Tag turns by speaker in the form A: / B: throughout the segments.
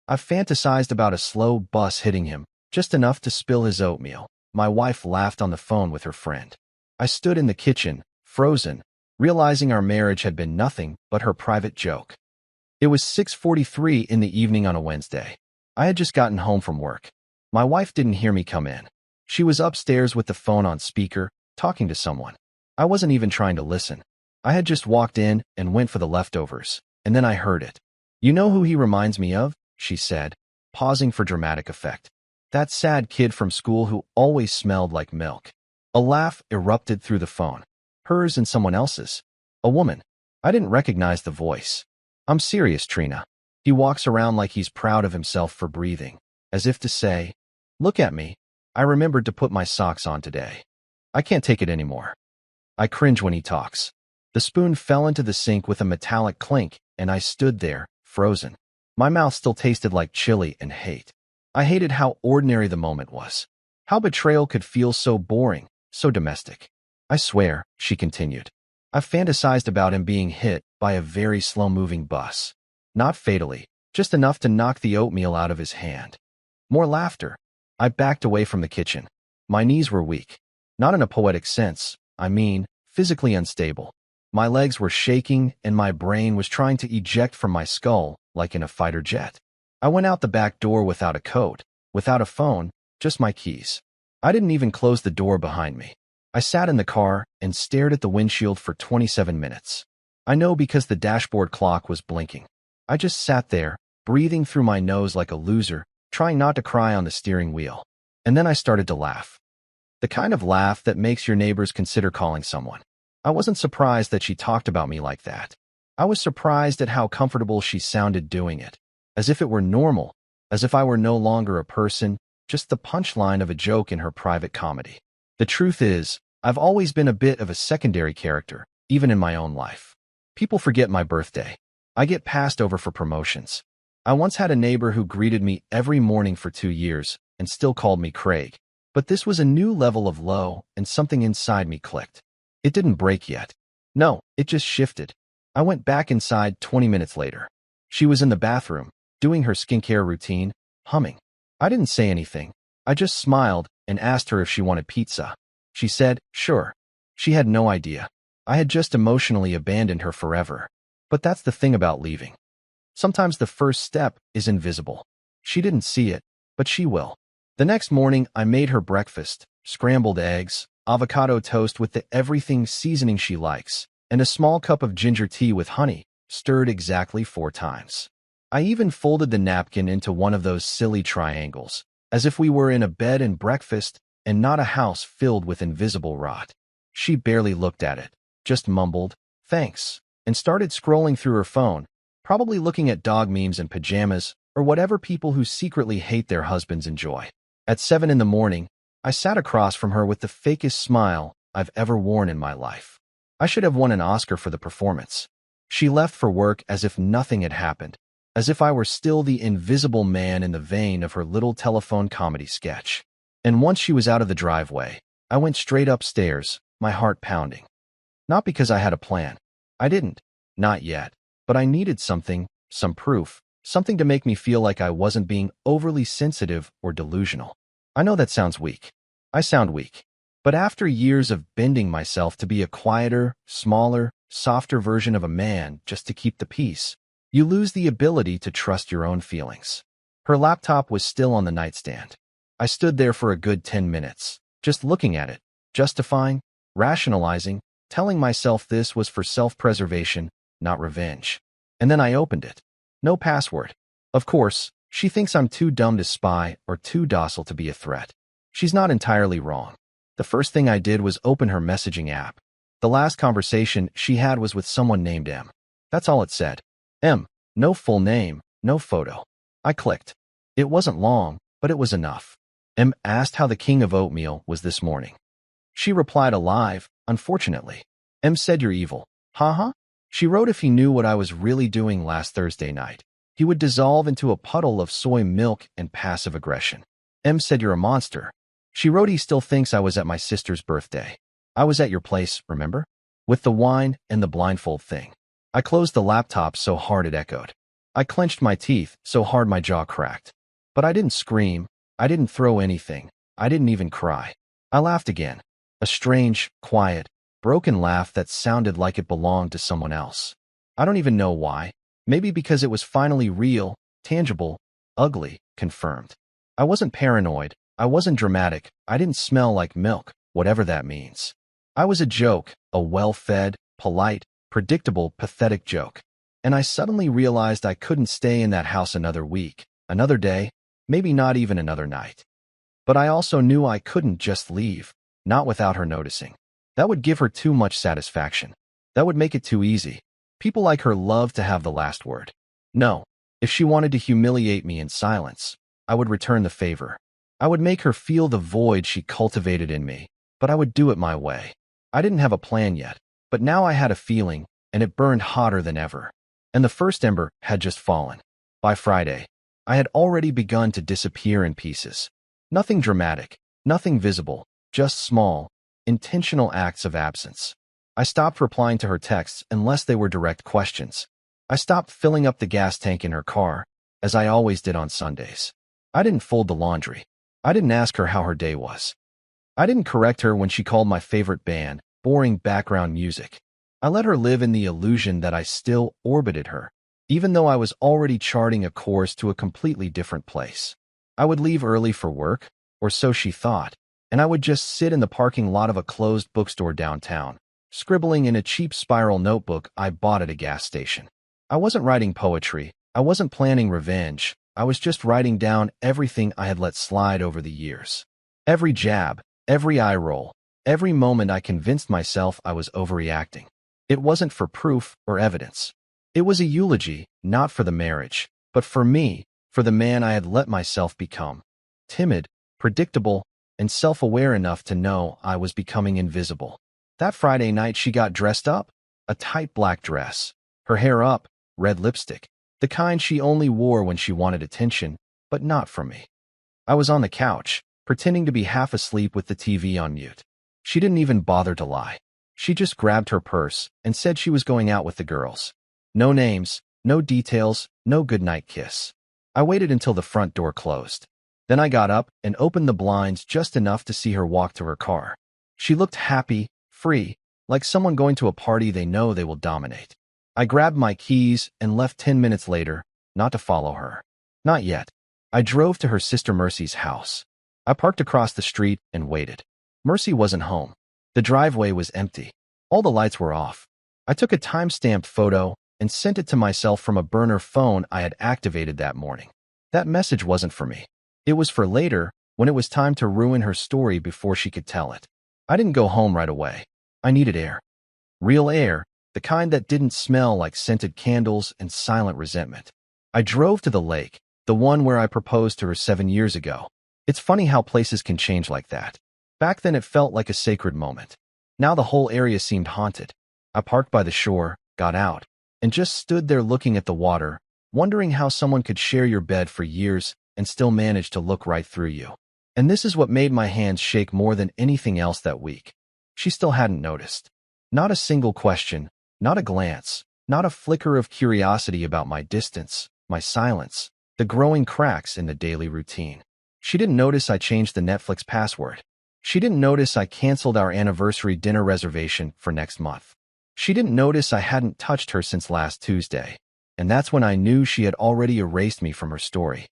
A: I've fantasized about a slow bus hitting him, just enough to spill his oatmeal. My wife laughed on the phone with her friend. I stood in the kitchen, frozen, realizing our marriage had been nothing but her private joke. It was 6:43 in the evening on a Wednesday. I had just gotten home from work. My wife didn't hear me come in. She was upstairs with the phone on speaker, talking to someone. I wasn't even trying to listen. I had just walked in and went for the leftovers, and then I heard it. "You know who he reminds me of?" she said, pausing for dramatic effect. "That sad kid from school who always smelled like milk." A laugh erupted through the phone. Hers and someone else's. A woman. I didn't recognize the voice. "I'm serious, Trina." He walks around like he's proud of himself for breathing, as if to say, "Look at me. I remembered to put my socks on today. I can't take it anymore." I cringe when he talks. The spoon fell into the sink with a metallic clink, and I stood there, frozen. My mouth still tasted like chili and hate. I hated how ordinary the moment was. How betrayal could feel so boring, so domestic. "I swear," she continued, "I've fantasized about him being hit by a very slow-moving bus. Not fatally, just enough to knock the oatmeal out of his hand." More laughter. I backed away from the kitchen. My knees were weak. Not in a poetic sense, I mean, physically unstable. My legs were shaking, and my brain was trying to eject from my skull like in a fighter jet. I went out the back door without a coat, without a phone, just my keys. I didn't even close the door behind me. I sat in the car and stared at the windshield for 27 minutes. I know because the dashboard clock was blinking. I just sat there, breathing through my nose like a loser, trying not to cry on the steering wheel. And then I started to laugh. The kind of laugh that makes your neighbors consider calling someone. I wasn't surprised that she talked about me like that. I was surprised at how comfortable she sounded doing it, as if it were normal, as if I were no longer a person, just the punchline of a joke in her private comedy. The truth is, I've always been a bit of a secondary character, even in my own life. People forget my birthday. I get passed over for promotions. I once had a neighbor who greeted me every morning for 2 years and still called me Craig. But this was a new level of low, and something inside me clicked. It didn't break yet. No, it just shifted. I went back inside 20 minutes later. She was in the bathroom, doing her skincare routine, humming. I didn't say anything. I just smiled and asked her if she wanted pizza. She said, sure. She had no idea. I had just emotionally abandoned her forever. But that's the thing about leaving. Sometimes the first step is invisible. She didn't see it, but she will. The next morning, I made her breakfast, scrambled eggs, avocado toast with the everything seasoning she likes, and a small cup of ginger tea with honey, stirred exactly 4 times. I even folded the napkin into one of those silly triangles, as if we were in a bed and breakfast and not a house filled with invisible rot. She barely looked at it, just mumbled, thanks, and started scrolling through her phone, probably looking at dog memes and pajamas, or whatever people who secretly hate their husbands enjoy. At 7 in the morning, I sat across from her with the fakest smile I've ever worn in my life. I should have won an Oscar for the performance. She left for work as if nothing had happened, as if I were still the invisible man in the vein of her little telephone comedy sketch. And once she was out of the driveway, I went straight upstairs, my heart pounding. Not because I had a plan. I didn't. Not yet. But I needed something, some proof, something to make me feel like I wasn't being overly sensitive or delusional. I know that sounds weak. I sound weak. But after years of bending myself to be a quieter, smaller, softer version of a man just to keep the peace, you lose the ability to trust your own feelings. Her laptop was still on the nightstand. I stood there for a good 10 minutes, just looking at it, justifying, rationalizing, telling myself this was for self-preservation, not revenge. And then I opened it. No password. Of course, she thinks I'm too dumb to spy or too docile to be a threat. She's not entirely wrong. The first thing I did was open her messaging app. The last conversation she had was with someone named M. That's all it said. M. No full name, no photo. I clicked. It wasn't long, but it was enough. M asked how the king of oatmeal was this morning. She replied alive, unfortunately. M said you're evil. Haha. She wrote if he knew what I was really doing last Thursday night, he would dissolve into a puddle of soy milk and passive aggression. M said you're a monster. She wrote he still thinks I was at my sister's birthday. I was at your place, remember? With the wine and the blindfold thing. I closed the laptop so hard it echoed. I clenched my teeth so hard my jaw cracked. But I didn't scream. I didn't throw anything. I didn't even cry. I laughed again. A strange, quiet, broken laugh that sounded like it belonged to someone else. I don't even know why. Maybe because it was finally real, tangible, ugly, confirmed. I wasn't paranoid. I wasn't dramatic. I didn't smell like milk, whatever that means. I was a joke, a well-fed, polite, predictable, pathetic joke. And I suddenly realized I couldn't stay in that house another week, another day, maybe not even another night. But I also knew I couldn't just leave, not without her noticing. That would give her too much satisfaction. That would make it too easy. People like her love to have the last word. No, if she wanted to humiliate me in silence, I would return the favor. I would make her feel the void she cultivated in me, but I would do it my way. I didn't have a plan yet, but now I had a feeling, and it burned hotter than ever. And the first ember had just fallen. By Friday, I had already begun to disappear in pieces. Nothing dramatic, nothing visible, just small, intentional acts of absence. I stopped replying to her texts unless they were direct questions. I stopped filling up the gas tank in her car, as I always did on Sundays. I didn't fold the laundry. I didn't ask her how her day was. I didn't correct her when she called my favorite band boring background music. I let her live in the illusion that I still orbited her, even though I was already charting a course to a completely different place. I would leave early for work, or so she thought, and I would just sit in the parking lot of a closed bookstore downtown, scribbling in a cheap spiral notebook I bought at a gas station. I wasn't writing poetry. I wasn't planning revenge. I was just writing down everything I had let slide over the years. Every jab, every eye roll, every moment I convinced myself I was overreacting. It wasn't for proof or evidence. It was a eulogy, not for the marriage, but for me, for the man I had let myself become. Timid, predictable, and self-aware enough to know I was becoming invisible. That Friday night she got dressed up, a tight black dress, her hair up, red lipstick, the kind she only wore when she wanted attention, but not from me. I was on the couch, pretending to be half asleep with the TV on mute. She didn't even bother to lie. She just grabbed her purse and said she was going out with the girls. No names, no details, no goodnight kiss. I waited until the front door closed. Then I got up and opened the blinds just enough to see her walk to her car. She looked happy, free, like someone going to a party they know they will dominate. I grabbed my keys and left 10 minutes later, not to follow her. Not yet. I drove to her sister Mercy's house. I parked across the street and waited. Mercy wasn't home. The driveway was empty. All the lights were off. I took a time-stamped photo and sent it to myself from a burner phone I had activated that morning. That message wasn't for me. It was for later, when it was time to ruin her story before she could tell it. I didn't go home right away. I needed air. Real air, the kind that didn't smell like scented candles and silent resentment. I drove to the lake, the one where I proposed to her 7 years ago. It's funny how places can change like that. Back then it felt like a sacred moment. Now the whole area seemed haunted. I parked by the shore, got out, and just stood there looking at the water, wondering how someone could share your bed for years and still manage to look right through you. And this is what made my hands shake more than anything else that week. She still hadn't noticed. Not a single question, not a glance, not a flicker of curiosity about my distance, my silence, the growing cracks in the daily routine. She didn't notice I changed the Netflix password. She didn't notice I canceled our anniversary dinner reservation for next month. She didn't notice I hadn't touched her since last Tuesday. And that's when I knew she had already erased me from her story.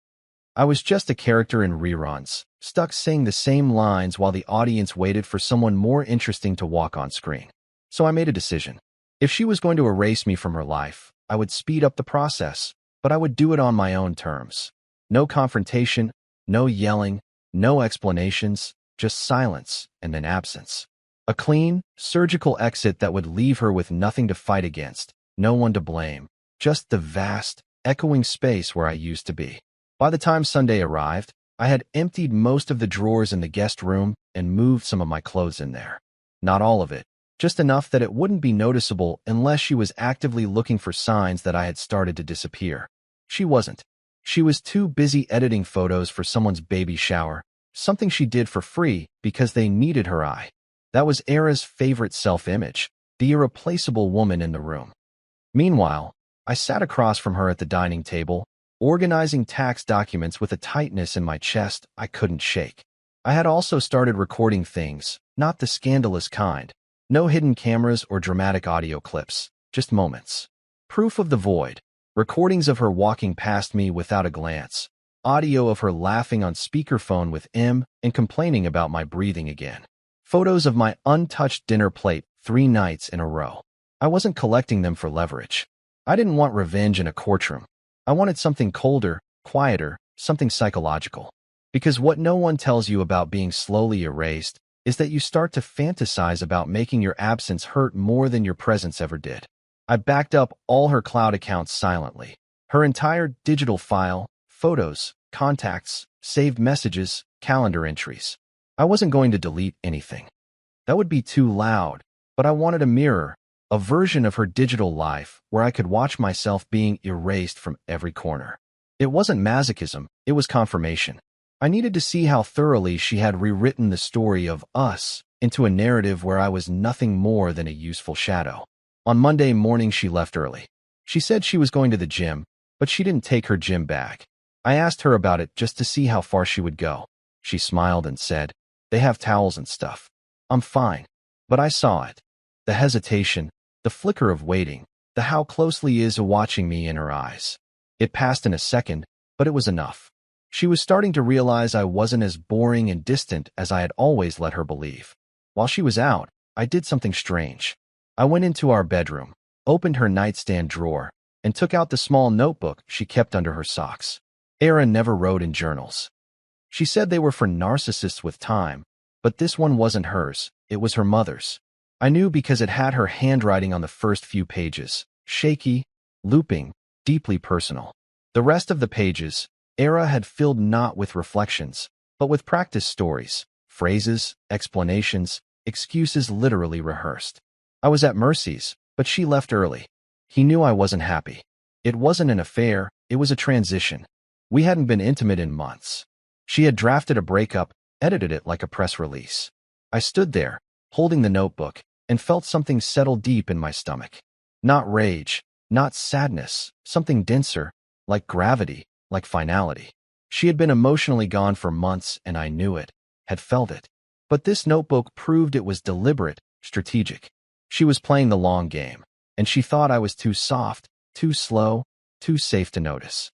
A: I was just a character in reruns, stuck saying the same lines while the audience waited for someone more interesting to walk on screen. So I made a decision. If she was going to erase me from her life, I would speed up the process, but I would do it on my own terms. No confrontation, no yelling, no explanations, just silence and then absence. A clean, surgical exit that would leave her with nothing to fight against, no one to blame, just the vast, echoing space where I used to be. By the time Sunday arrived, I had emptied most of the drawers in the guest room and moved some of my clothes in there. Not all of it, just enough that it wouldn't be noticeable unless she was actively looking for signs that I had started to disappear. She wasn't. She was too busy editing photos for someone's baby shower, something she did for free because they needed her eye. That was Era's favorite self-image, the irreplaceable woman in the room. Meanwhile, I sat across from her at the dining table, organizing tax documents with a tightness in my chest I couldn't shake. I had also started recording things, not the scandalous kind. No hidden cameras or dramatic audio clips, just moments. Proof of the void. Recordings of her walking past me without a glance. Audio of her laughing on speakerphone with M and complaining about my breathing again. Photos of my untouched dinner plate 3 nights in a row. I wasn't collecting them for leverage. I didn't want revenge in a courtroom. I wanted something colder, quieter, something psychological. Because what no one tells you about being slowly erased is that you start to fantasize about making your absence hurt more than your presence ever did. I backed up all her cloud accounts silently. Her entire digital file, photos, contacts, saved messages, calendar entries. I wasn't going to delete anything. That would be too loud, but I wanted a mirror, a version of her digital life where I could watch myself being erased from every corner. It wasn't masochism, it was confirmation. I needed to see how thoroughly she had rewritten the story of us into a narrative where I was nothing more than a useful shadow. On Monday morning, she left early. She said she was going to the gym, but she didn't take her gym bag. I asked her about it just to see how far she would go. She smiled and said, "They have towels and stuff. I'm fine." But I saw it. The hesitation, the flicker of waiting, the how closely is watching me in her eyes. It passed in a second, but it was enough. She was starting to realize I wasn't as boring and distant as I had always let her believe. While she was out, I did something strange. I went into our bedroom, opened her nightstand drawer, and took out the small notebook she kept under her socks. Erin never wrote in journals. She said they were for narcissists with time, but this one wasn't hers, it was her mother's. I knew because it had her handwriting on the first few pages, shaky, looping, deeply personal. The rest of the pages, Era had filled not with reflections, but with practice stories, phrases, explanations, excuses literally rehearsed. I was at Mercy's, but she left early. He knew I wasn't happy. It wasn't an affair, it was a transition. We hadn't been intimate in months. She had drafted a breakup, edited it like a press release. I stood there, holding the notebook, and felt something settle deep in my stomach. Not rage, not sadness, something denser, like gravity, like finality. She had been emotionally gone for months, and I knew it, had felt it. But this notebook proved it was deliberate, strategic. She was playing the long game, and she thought I was too soft, too slow, too safe to notice.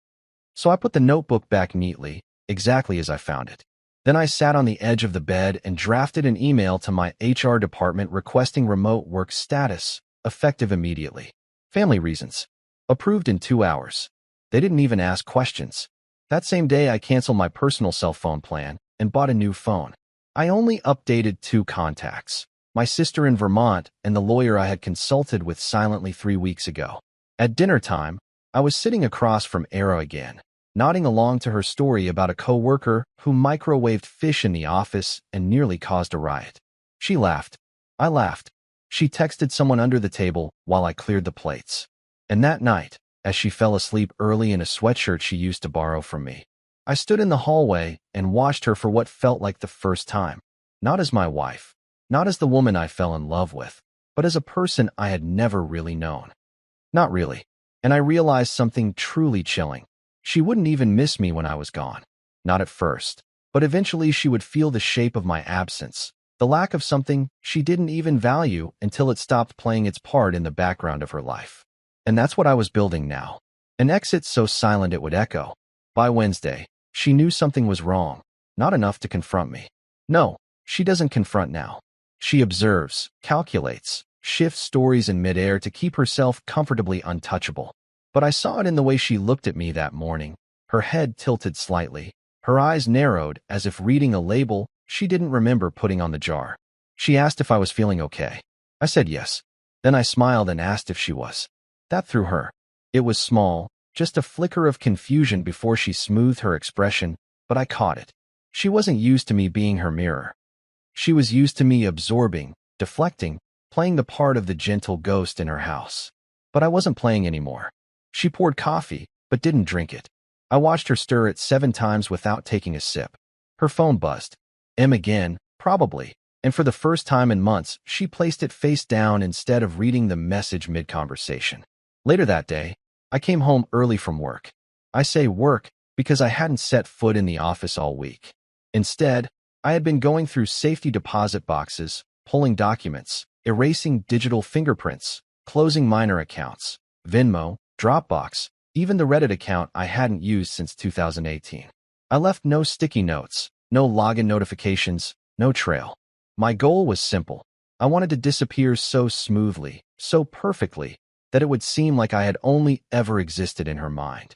A: So I put the notebook back neatly, exactly as I found it. Then I sat on the edge of the bed and drafted an email to my HR department requesting remote work status, effective immediately. Family reasons. Approved in 2 hours. They didn't even ask questions. That same day, I canceled my personal cell phone plan and bought a new phone. I only updated 2 contacts, my sister in Vermont and the lawyer I had consulted with silently 3 weeks ago. At dinner time, I was sitting across from Era again, nodding along to her story about a coworker who microwaved fish in the office and nearly caused a riot. She laughed. I laughed. She texted someone under the table while I cleared the plates. And that night, as she fell asleep early in a sweatshirt she used to borrow from me, I stood in the hallway and watched her for what felt like the first time. Not as my wife, not as the woman I fell in love with, but as a person I had never really known. Not really. And I realized something truly chilling. She wouldn't even miss me when I was gone. Not at first. But eventually she would feel the shape of my absence, the lack of something she didn't even value until it stopped playing its part in the background of her life. And that's what I was building now. An exit so silent it would echo. By Wednesday, she knew something was wrong, not enough to confront me. No, she doesn't confront now. She observes, calculates, shifts stories in midair to keep herself comfortably untouchable. But I saw it in the way she looked at me that morning, her head tilted slightly, her eyes narrowed as if reading a label she didn't remember putting on the jar. She asked if I was feeling okay. I said yes. Then I smiled and asked if she was. That threw her. It was small, just a flicker of confusion before she smoothed her expression, but I caught it. She wasn't used to me being her mirror. She was used to me absorbing, deflecting, playing the part of the gentle ghost in her house. But I wasn't playing anymore. She poured coffee, but didn't drink it. I watched her stir it 7 times without taking a sip. Her phone buzzed. M again, probably. And for the first time in months, she placed it face down instead of reading the message mid-conversation. Later that day, I came home early from work. I say work because I hadn't set foot in the office all week. Instead, I had been going through safety deposit boxes, pulling documents, erasing digital fingerprints, closing minor accounts, Venmo, Dropbox, even the Reddit account I hadn't used since 2018. I left no sticky notes, no login notifications, no trail. My goal was simple. I wanted to disappear so smoothly, so perfectly, that it would seem like I had only ever existed in her mind.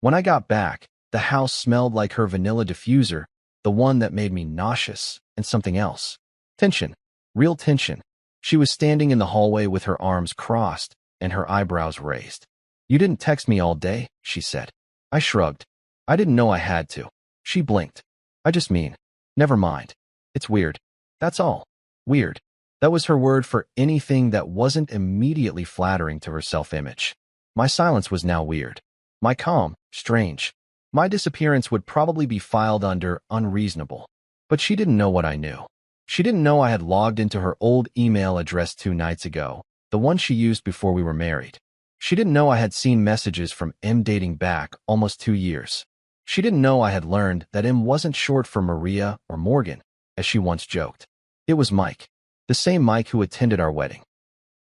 A: When I got back, the house smelled like her vanilla diffuser, the one that made me nauseous, and something else. Tension. Real tension. She was standing in the hallway with her arms crossed and her eyebrows raised. "You didn't text me all day," she said. I shrugged. I didn't know I had to. She blinked. "I just mean, never mind. It's weird. That's all. Weird." That was her word for anything that wasn't immediately flattering to her self-image. My silence was now weird. My calm, strange. My disappearance would probably be filed under unreasonable. But she didn't know what I knew. She didn't know I had logged into her old email address 2 nights ago, the one she used before we were married. She didn't know I had seen messages from M dating back almost 2 years. She didn't know I had learned that M wasn't short for Maria or Morgan, as she once joked. It was Mike. The same Mike who attended our wedding.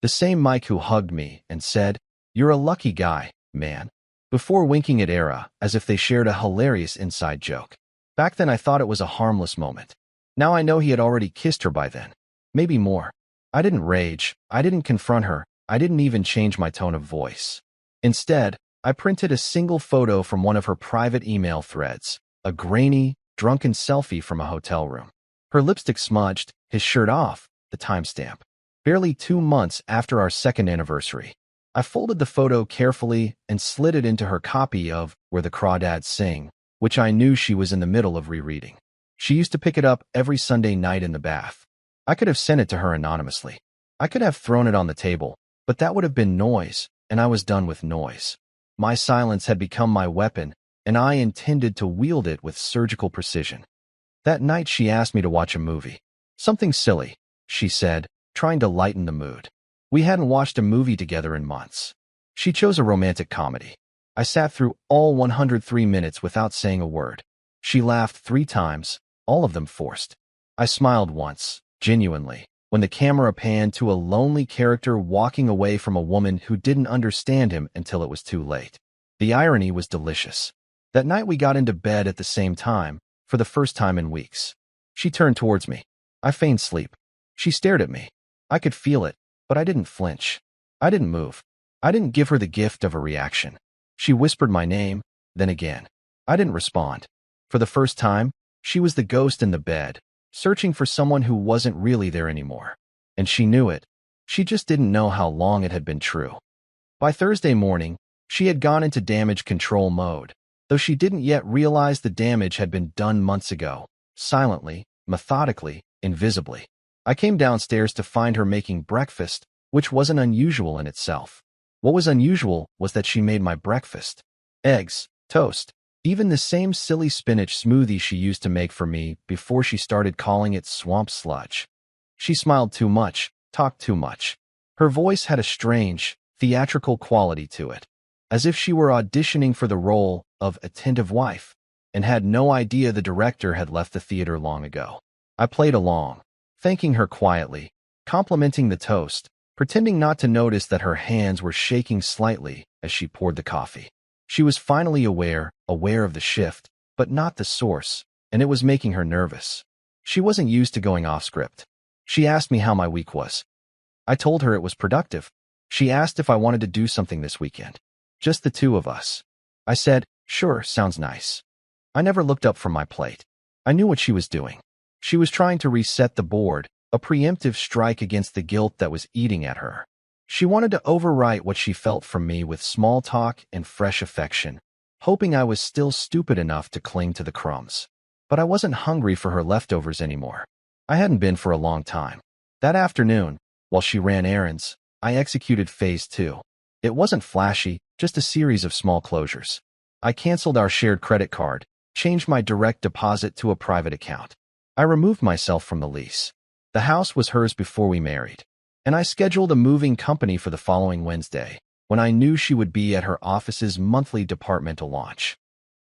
A: The same Mike who hugged me and said, "You're a lucky guy, man," before winking at Era as if they shared a hilarious inside joke. Back then I thought it was a harmless moment. Now I know he had already kissed her by then. Maybe more. I didn't rage. I didn't confront her. I didn't even change my tone of voice. Instead, I printed a single photo from one of her private email threads, a grainy, drunken selfie from a hotel room. Her lipstick smudged, his shirt off, the timestamp. Barely 2 months after our second anniversary. I folded the photo carefully and slid it into her copy of Where the Crawdads Sing, which I knew she was in the middle of rereading. She used to pick it up every Sunday night in the bath. I could have sent it to her anonymously. I could have thrown it on the table, but that would have been noise, and I was done with noise. My silence had become my weapon, and I intended to wield it with surgical precision. That night she asked me to watch a movie. Something silly, she said, trying to lighten the mood. We hadn't watched a movie together in months. She chose a romantic comedy. I sat through all 103 minutes without saying a word. She laughed 3 times, all of them forced. I smiled once, genuinely, when the camera panned to a lonely character walking away from a woman who didn't understand him until it was too late. The irony was delicious. That night we got into bed at the same time, for the first time in weeks. She turned towards me. I feigned sleep. She stared at me. I could feel it, but I didn't flinch. I didn't move. I didn't give her the gift of a reaction. She whispered my name, then again. I didn't respond. For the first time, she was the ghost in the bed, searching for someone who wasn't really there anymore. And she knew it. She just didn't know how long it had been true. By Thursday morning, she had gone into damage control mode, though she didn't yet realize the damage had been done months ago, silently, methodically, invisibly. I came downstairs to find her making breakfast, which wasn't unusual in itself. What was unusual was that she made my breakfast. Eggs, toast, even the same silly spinach smoothie she used to make for me before she started calling it swamp sludge. She smiled too much, talked too much. Her voice had a strange, theatrical quality to it, as if she were auditioning for the role of attentive wife, and had no idea the director had left the theater long ago. I played along, thanking her quietly, complimenting the toast, pretending not to notice that her hands were shaking slightly as she poured the coffee. She was finally aware of the shift, but not the source, and it was making her nervous. She wasn't used to going off script. She asked me how my week was. I told her it was productive. She asked if I wanted to do something this weekend. Just the 2 of us. I said, "Sure, sounds nice." I never looked up from my plate. I knew what she was doing. She was trying to reset the board, a preemptive strike against the guilt that was eating at her. She wanted to overwrite what she felt from me with small talk and fresh affection, hoping I was still stupid enough to cling to the crumbs. But I wasn't hungry for her leftovers anymore. I hadn't been for a long time. That afternoon, while she ran errands, I executed phase 2. It wasn't flashy, just a series of small closures. I canceled our shared credit card, changed my direct deposit to a private account. I removed myself from the lease. The house was hers before we married, and I scheduled a moving company for the following Wednesday, when I knew she would be at her office's monthly departmental launch.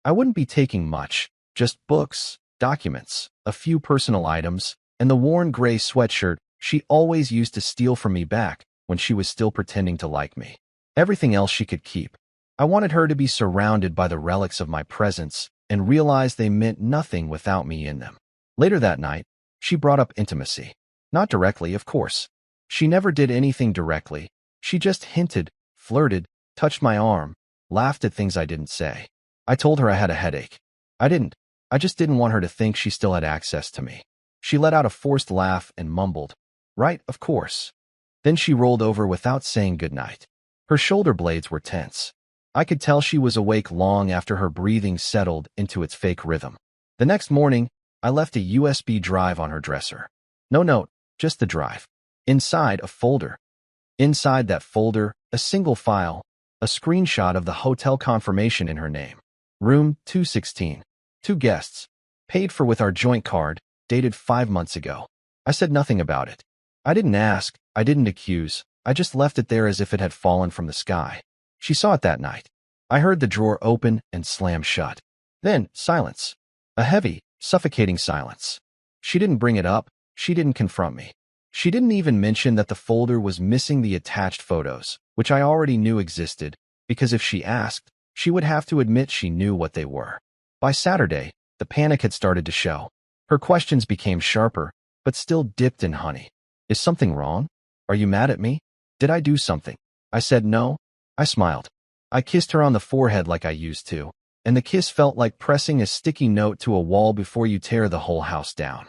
A: I wouldn't be taking much, just books, documents, a few personal items, and the worn gray sweatshirt she always used to steal from me back when she was still pretending to like me. Everything else she could keep. I wanted her to be surrounded by the relics of my presence and realize they meant nothing without me in them. Later that night, she brought up intimacy. Not directly, of course. She never did anything directly. She just hinted, flirted, touched my arm, laughed at things I didn't say. I told her I had a headache. I just didn't want her to think she still had access to me. She let out a forced laugh and mumbled, "Right, of course." Then she rolled over without saying goodnight. Her shoulder blades were tense. I could tell she was awake long after her breathing settled into its fake rhythm. The next morning, I left a USB drive on her dresser. No note, just the drive. Inside, a folder. Inside that folder, a single file, a screenshot of the hotel confirmation in her name. Room 216. 2 guests. Paid for with our joint card, dated 5 months ago. I said nothing about it. I didn't ask, I didn't accuse, I just left it there as if it had fallen from the sky. She saw it that night. I heard the drawer open and slam shut. Then, silence. A heavy, suffocating silence. She didn't bring it up, she didn't confront me. She didn't even mention that the folder was missing the attached photos, which I already knew existed, because if she asked, she would have to admit she knew what they were. By Saturday, the panic had started to show. Her questions became sharper, but still dipped in honey. Is something wrong? Are you mad at me? Did I do something? I said no. I smiled. I kissed her on the forehead like I used to, and the kiss felt like pressing a sticky note to a wall before you tear the whole house down.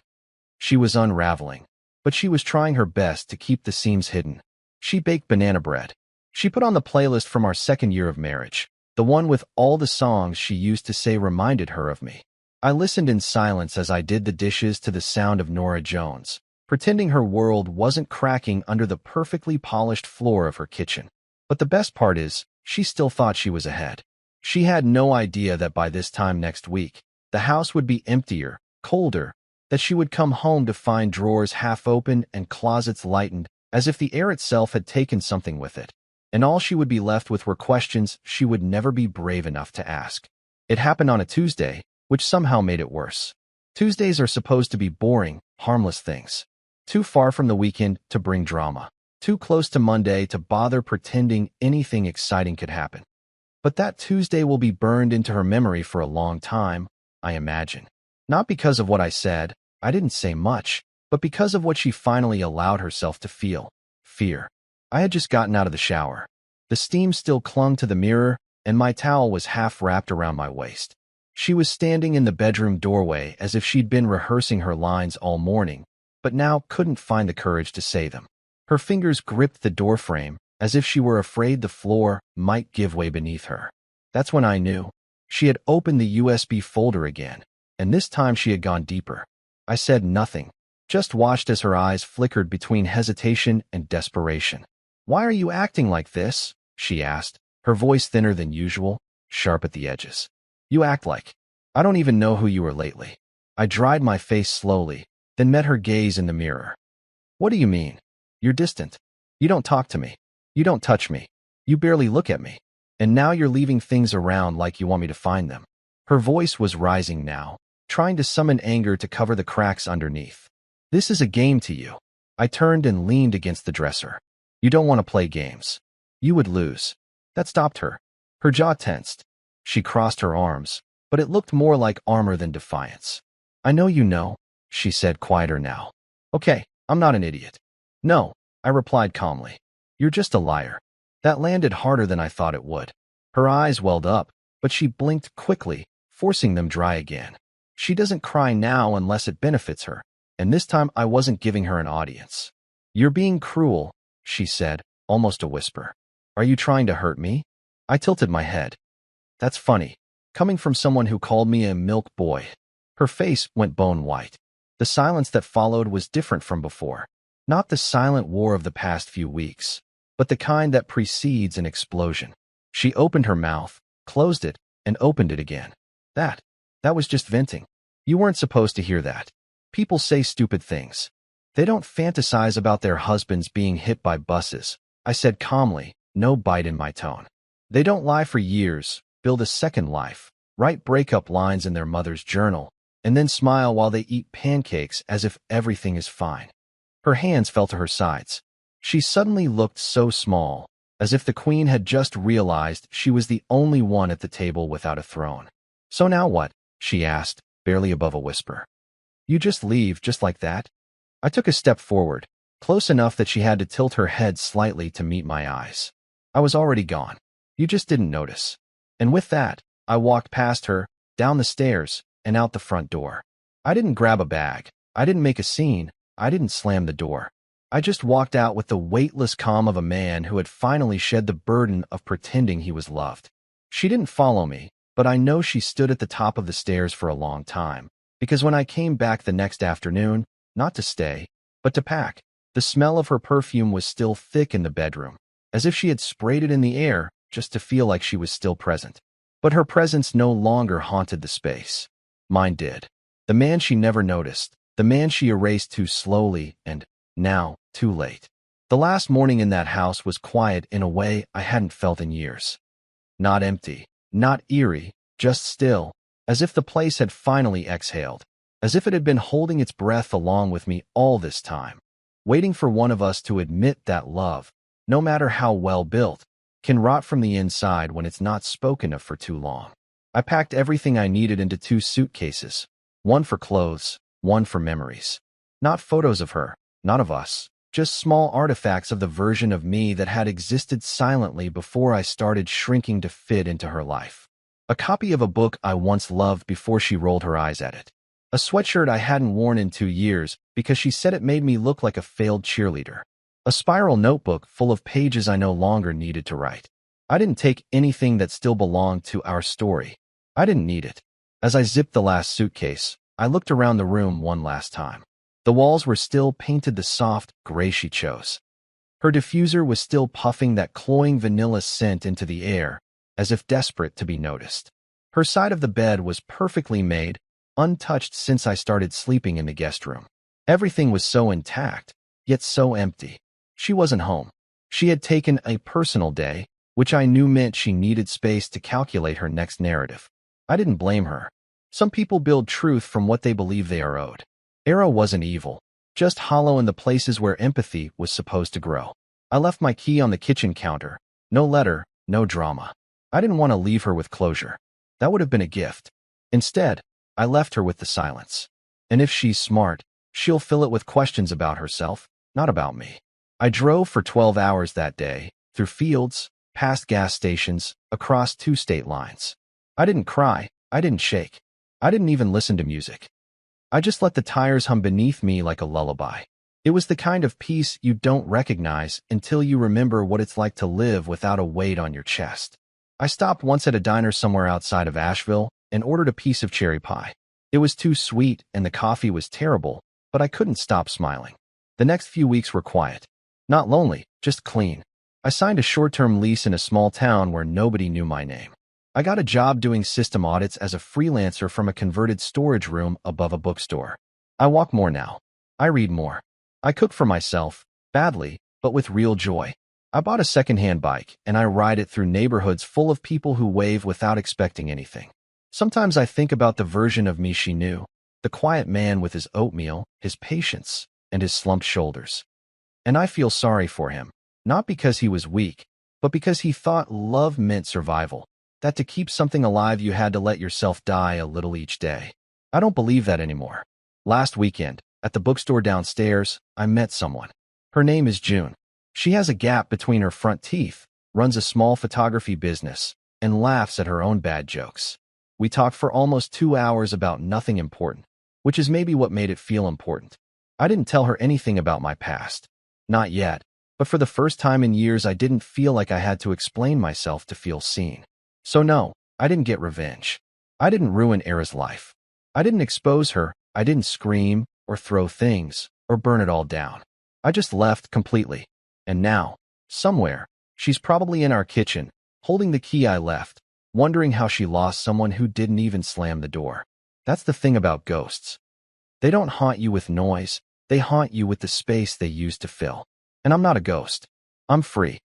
A: She was unraveling, but she was trying her best to keep the seams hidden. She baked banana bread. She put on the playlist from our second year of marriage, the one with all the songs she used to say reminded her of me. I listened in silence as I did the dishes to the sound of Norah Jones, pretending her world wasn't cracking under the perfectly polished floor of her kitchen. But the best part is, she still thought she was ahead. She had no idea that by this time next week, the house would be emptier, colder, that she would come home to find drawers half open and closets lightened, as if the air itself had taken something with it. And all she would be left with were questions she would never be brave enough to ask. It happened on a Tuesday, which somehow made it worse. Tuesdays are supposed to be boring, harmless things. Too far from the weekend to bring drama. Too close to Monday to bother pretending anything exciting could happen. But that Tuesday will be burned into her memory for a long time, I imagine. Not because of what I said, I didn't say much, but because of what she finally allowed herself to feel. Fear. I had just gotten out of the shower. The steam still clung to the mirror, and my towel was half wrapped around my waist. She was standing in the bedroom doorway as if she'd been rehearsing her lines all morning, but now couldn't find the courage to say them. Her fingers gripped the doorframe, as if she were afraid the floor might give way beneath her. That's when I knew. She had opened the USB folder again, and this time she had gone deeper. I said nothing, just watched as her eyes flickered between hesitation and desperation. "Why are you acting like this?" she asked, her voice thinner than usual, sharp at the edges. "You act like I don't even know who you were lately." I dried my face slowly, then met her gaze in the mirror. "What do you mean? You're distant. You don't talk to me. You don't touch me. You barely look at me. And now you're leaving things around like you want me to find them." Her voice was rising now, trying to summon anger to cover the cracks underneath. "This is a game to you." I turned and leaned against the dresser. "You don't want to play games. You would lose." That stopped her. Her jaw tensed. She crossed her arms, but it looked more like armor than defiance. "I know you know," she said, quieter now. "Okay, I'm not an idiot." "No," I replied calmly. "You're just a liar." That landed harder than I thought it would. Her eyes welled up, but she blinked quickly, forcing them dry again. She doesn't cry now unless it benefits her, and this time I wasn't giving her an audience. "You're being cruel," she said, almost a whisper. "Are you trying to hurt me?" I tilted my head. "That's funny, coming from someone who called me a milk boy." Her face went bone white. The silence that followed was different from before. Not the silent war of the past few weeks, but the kind that precedes an explosion. She opened her mouth, closed it, and opened it again. That was just venting. You weren't supposed to hear that. People say stupid things. They don't fantasize about their husbands being hit by buses," I said calmly, no bite in my tone. They don't lie for years, build a second life, write breakup lines in their mother's journal, and then smile while they eat pancakes as if everything is fine. Her hands fell to her sides. She suddenly looked so small, as if the queen had just realized she was the only one at the table without a throne. "So now what?" she asked, barely above a whisper. "You just leave just like that?" I took a step forward, close enough that she had to tilt her head slightly to meet my eyes. "I was already gone. You just didn't notice." And with that, I walked past her, down the stairs, and out the front door. I didn't grab a bag. I didn't make a scene. I didn't slam the door. I just walked out with the weightless calm of a man who had finally shed the burden of pretending he was loved. She didn't follow me, but I know she stood at the top of the stairs for a long time, because when I came back the next afternoon, not to stay, but to pack, the smell of her perfume was still thick in the bedroom, as if she had sprayed it in the air just to feel like she was still present. But her presence no longer haunted the space. Mine did. The man she never noticed, the man she erased too slowly and, now, too late. The last morning in that house was quiet in a way I hadn't felt in years. Not empty, not eerie, just still, as if the place had finally exhaled, as if it had been holding its breath along with me all this time, waiting for one of us to admit that love, no matter how well built, can rot from the inside when it's not spoken of for too long. I packed everything I needed into 2 suitcases, one for clothes, one for memories. Not photos of her, not of us, just small artifacts of the version of me that had existed silently before I started shrinking to fit into her life. A copy of a book I once loved before she rolled her eyes at it. A sweatshirt I hadn't worn in 2 years because she said it made me look like a failed cheerleader. A spiral notebook full of pages I no longer needed to write. I didn't take anything that still belonged to our story. I didn't need it. As I zipped the last suitcase, I looked around the room one last time. The walls were still painted the soft gray she chose. Her diffuser was still puffing that cloying vanilla scent into the air, as if desperate to be noticed. Her side of the bed was perfectly made, untouched since I started sleeping in the guest room. Everything was so intact, yet so empty. She wasn't home. She had taken a personal day, which I knew meant she needed space to calculate her next narrative. I didn't blame her. Some people build truth from what they believe they are owed. Era wasn't evil, just hollow in the places where empathy was supposed to grow. I left my key on the kitchen counter. No letter, no drama. I didn't want to leave her with closure. That would have been a gift. Instead, I left her with the silence. And if she's smart, she'll fill it with questions about herself, not about me. I drove for 12 hours that day, through fields, past gas stations, across 2 state lines. I didn't cry. I didn't shake. I didn't even listen to music. I just let the tires hum beneath me like a lullaby. It was the kind of peace you don't recognize until you remember what it's like to live without a weight on your chest. I stopped once at a diner somewhere outside of Asheville and ordered a piece of cherry pie. It was too sweet and the coffee was terrible, but I couldn't stop smiling. The next few weeks were quiet. Not lonely, just clean. I signed a short-term lease in a small town where nobody knew my name. I got a job doing system audits as a freelancer from a converted storage room above a bookstore. I walk more now. I read more. I cook for myself, badly, but with real joy. I bought a secondhand bike, and I ride it through neighborhoods full of people who wave without expecting anything. Sometimes I think about the version of me she knew, the quiet man with his oatmeal, his patience, and his slumped shoulders. And I feel sorry for him, not because he was weak, but because he thought love meant survival. That to keep something alive you had to let yourself die a little each day. I don't believe that anymore. Last weekend, at the bookstore downstairs, I met someone. Her name is June. She has a gap between her front teeth, runs a small photography business, and laughs at her own bad jokes. We talked for almost 2 hours about nothing important, which is maybe what made it feel important. I didn't tell her anything about my past. Not yet, but for the first time in years I didn't feel like I had to explain myself to feel seen. So no, I didn't get revenge. I didn't ruin Era's life. I didn't expose her. I didn't scream or throw things or burn it all down. I just left completely. And now, somewhere, she's probably in our kitchen, holding the key I left, wondering how she lost someone who didn't even slam the door. That's the thing about ghosts. They don't haunt you with noise. They haunt you with the space they used to fill. And I'm not a ghost. I'm free.